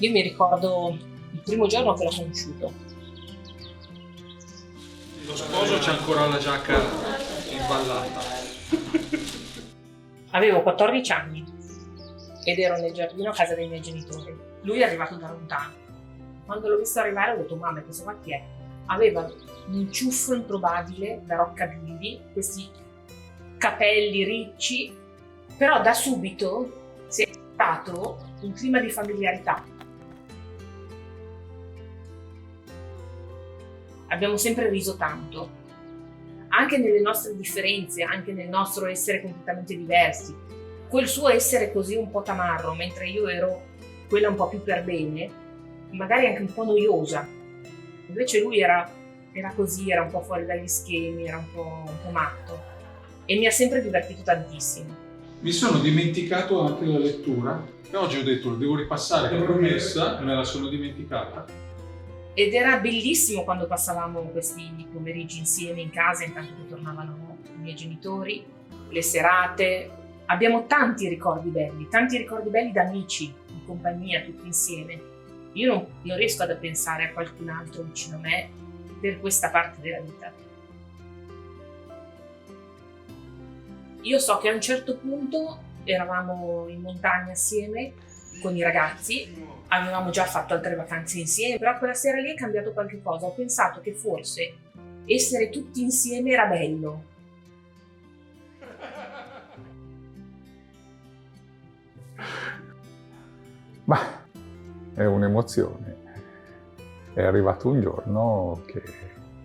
Io mi ricordo il primo giorno che l'ho conosciuto. Lo sposo c'ha ancora la giacca imballata. Avevo 14 anni ed ero nel giardino a casa dei miei genitori. Lui è arrivato da lontano. Quando l'ho visto arrivare ho detto: mamma, questo qua chi è? Aveva un ciuffo improbabile da rockabilly, questi capelli ricci, però da subito si è creato un clima di familiarità. Abbiamo sempre riso tanto, anche nelle nostre differenze, anche nel nostro essere completamente diversi. Quel suo essere così un po' tamarro, mentre io ero quella un po' più per bene, magari anche un po' noiosa. Invece lui era così, era un po' fuori dagli schemi, era un po' matto. E mi ha sempre divertito tantissimo. Mi sono dimenticato anche la lettura. E oggi ho detto, lo devo ripassare per promessa, me la sono dimenticata. Ed era bellissimo quando passavamo questi pomeriggi insieme in casa, intanto che tornavano i miei genitori, le serate. Abbiamo tanti ricordi belli da amici, in compagnia, tutti insieme. Io non riesco ad pensare a qualcun altro vicino a me per questa parte della vita. Io so che a un certo punto eravamo in montagna assieme con i ragazzi, avevamo già fatto altre vacanze insieme, però quella sera lì è cambiato qualche cosa. Ho pensato che forse essere tutti insieme era bello. Ma è un'emozione. È arrivato un giorno che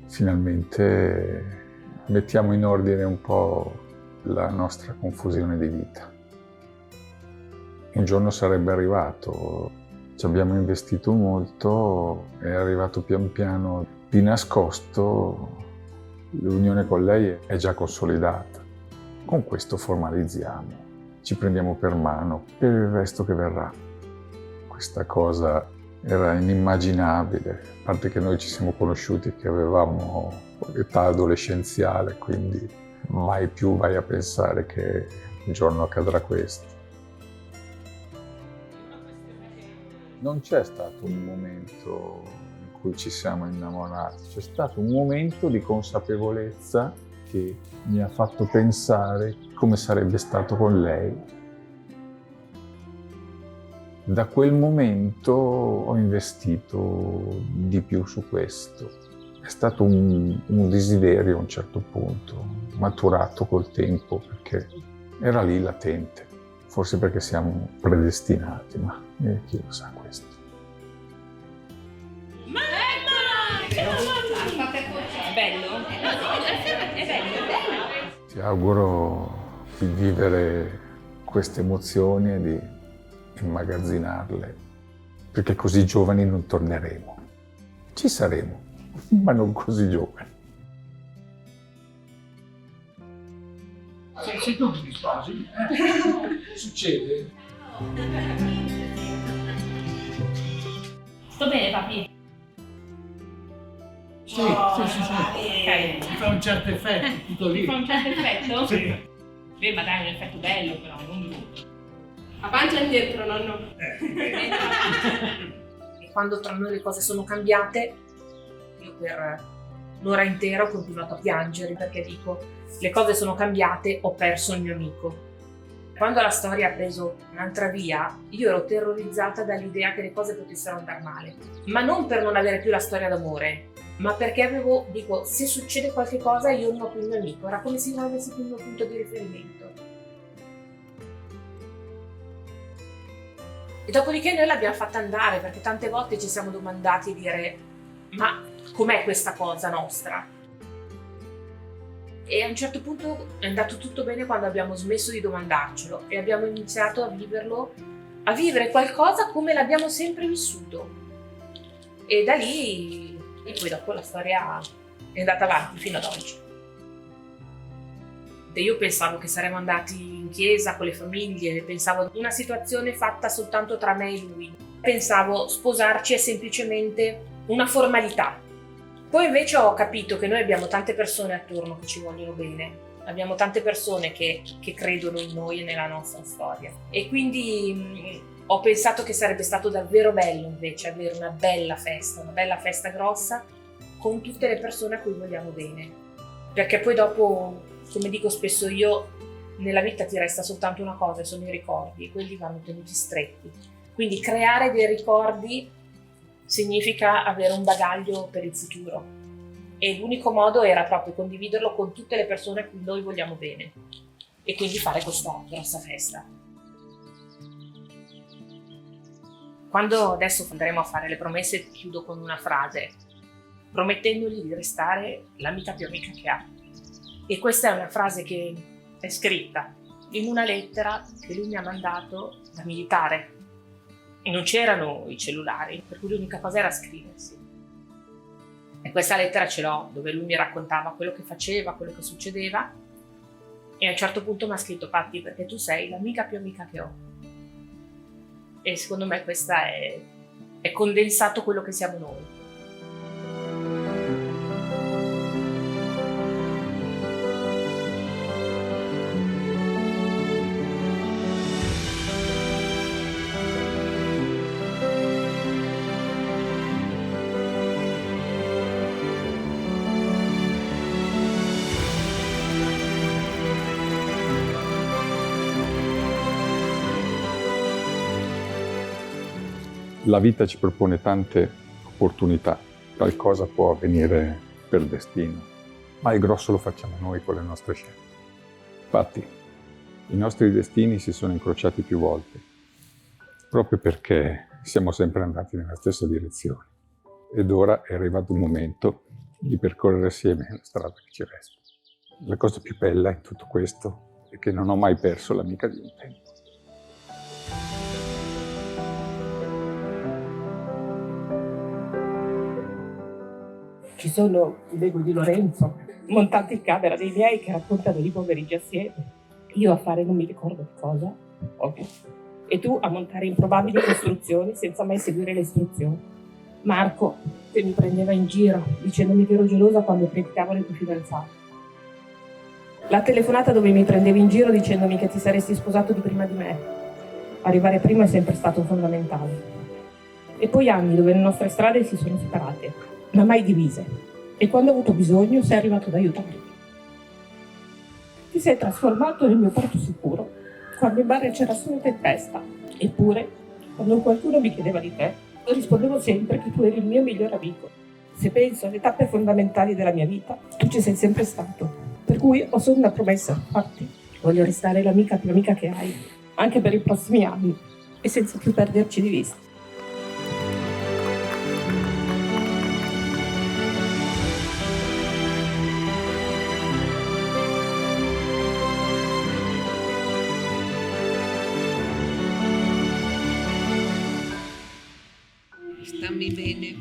finalmente mettiamo in ordine un po' la nostra confusione di vita. Un giorno sarebbe arrivato, ci abbiamo investito molto, è arrivato pian piano di nascosto, l'unione con lei è già consolidata. Con questo formalizziamo, ci prendiamo per mano per il resto che verrà. Questa cosa era inimmaginabile, a parte che noi ci siamo conosciuti che avevamo età adolescenziale, quindi mai più vai a pensare che un giorno accadrà questo. Non c'è stato un momento in cui ci siamo innamorati, c'è stato un momento di consapevolezza che mi ha fatto pensare come sarebbe stato con lei. Da quel momento ho investito di più su questo. È stato un desiderio a un certo punto, maturato col tempo, perché era lì latente. Forse perché siamo predestinati, ma chi lo sa questo. Mamma! È bello? È bello. Ti auguro di vivere queste emozioni e di immagazzinarle, perché così giovani non torneremo. Ci saremo, ma non così giovani. Sei tu che ti sposi? Succede? Sto bene, papi? Sì. Ti fa un certo effetto, tutto lì. Ti fa un certo effetto? Sì. Beh, ma dai, è un effetto bello però, non brutto. Avanti e indietro, nonno. E quando tra noi le cose sono cambiate, io per un'ora intera ho continuato a piangere perché dico: le cose sono cambiate, ho perso il mio amico. Quando la storia ha preso un'altra via, io ero terrorizzata dall'idea che le cose potessero andare male. Ma non per non avere più la storia d'amore, ma perché dico, se succede qualche cosa io non ho più il mio amico. Era come se non avessi più il mio punto di riferimento. E dopodiché noi l'abbiamo fatta andare, perché tante volte ci siamo domandati e dire: ma com'è questa cosa nostra? E a un certo punto è andato tutto bene quando abbiamo smesso di domandarcelo e abbiamo iniziato a viverlo, a vivere qualcosa come l'abbiamo sempre vissuto. E da lì, e poi dopo la storia è andata avanti fino ad oggi. E io pensavo che saremmo andati in chiesa con le famiglie, pensavo ad una situazione fatta soltanto tra me e lui. Pensavo sposarci è semplicemente una formalità. Poi invece ho capito che noi abbiamo tante persone attorno che ci vogliono bene abbiamo tante persone che credono in noi e nella nostra storia. E quindi ho pensato che sarebbe stato davvero bello invece avere una bella festa grossa con tutte le persone a cui vogliamo bene. Perché poi dopo, come dico spesso io, nella vita ti resta soltanto una cosa, e sono i ricordi, e quelli vanno tenuti stretti. Quindi creare dei ricordi significa avere un bagaglio per il futuro. E l'unico modo era proprio condividerlo con tutte le persone a cui noi vogliamo bene. E quindi fare questa grossa festa. Quando adesso andremo a fare le promesse, chiudo con una frase, promettendogli di restare l'amica più amica che ha. E questa è una frase che è scritta in una lettera che lui mi ha mandato da militare. E non c'erano i cellulari, per cui l'unica cosa era scriversi. E questa lettera ce l'ho, dove lui mi raccontava quello che faceva, quello che succedeva. E a un certo punto mi ha scritto: Patti, perché tu sei l'amica più amica che ho. E secondo me questa è condensato quello che siamo noi. La vita ci propone tante opportunità, qualcosa può avvenire per destino, ma il grosso lo facciamo noi con le nostre scelte. Infatti, i nostri destini si sono incrociati più volte, proprio perché siamo sempre andati nella stessa direzione. Ed ora è arrivato il momento di percorrere assieme la strada che ci resta. La cosa più bella in tutto questo è che non ho mai perso l'amica di un tempo. Ci sono i Lego di Lorenzo, montati in camera dei miei, che raccontano di pomeriggi assieme. Io a fare non mi ricordo che cosa, ovvio. E tu a montare improbabili costruzioni senza mai seguire le istruzioni. Marco, che mi prendeva in giro, dicendomi che ero gelosa quando criticavo le tue fidanzate. La telefonata dove mi prendevi in giro dicendomi che ti saresti sposato di prima di me. Arrivare prima è sempre stato fondamentale. E poi anni dove le nostre strade si sono separate, ma mai divise, e quando ho avuto bisogno sei arrivato ad aiutarmi. Ti sei trasformato nel mio porto sicuro, quando in bar c'era solo tempesta. Eppure, quando qualcuno mi chiedeva di te, rispondevo sempre che tu eri il mio migliore amico. Se penso alle tappe fondamentali della mia vita, tu ci sei sempre stato. Per cui ho solo una promessa, infatti, voglio restare l'amica più amica che hai, anche per i prossimi anni, e senza più perderci di vista. Stammi bene.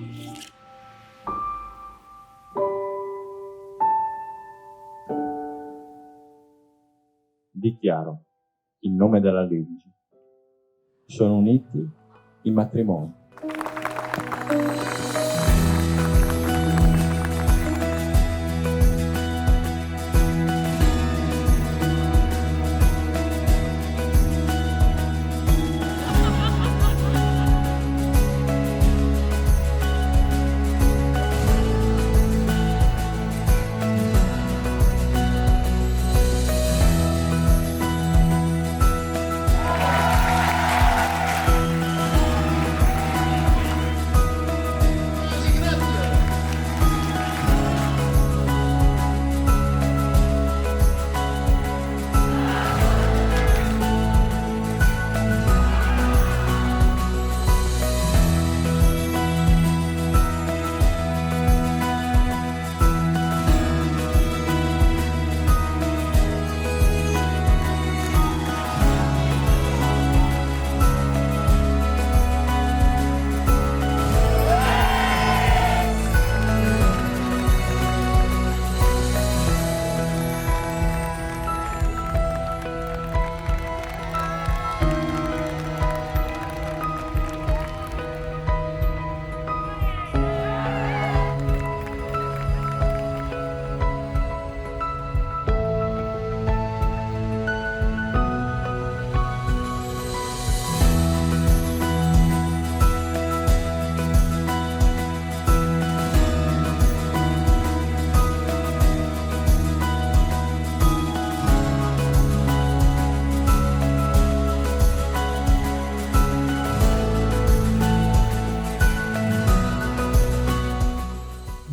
Dichiaro, in nome della legge, sono uniti in matrimonio.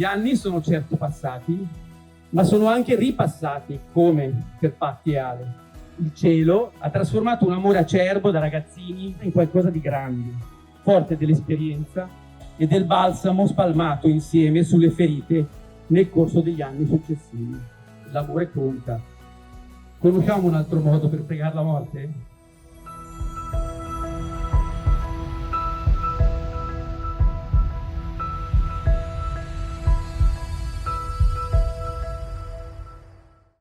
Gli anni sono certo passati, ma sono anche ripassati, come per Patti e Ale. Il cielo ha trasformato un amore acerbo da ragazzini in qualcosa di grande, forte dell'esperienza e del balsamo spalmato insieme sulle ferite nel corso degli anni successivi. L'amore conta. Conosciamo un altro modo per pregare la morte?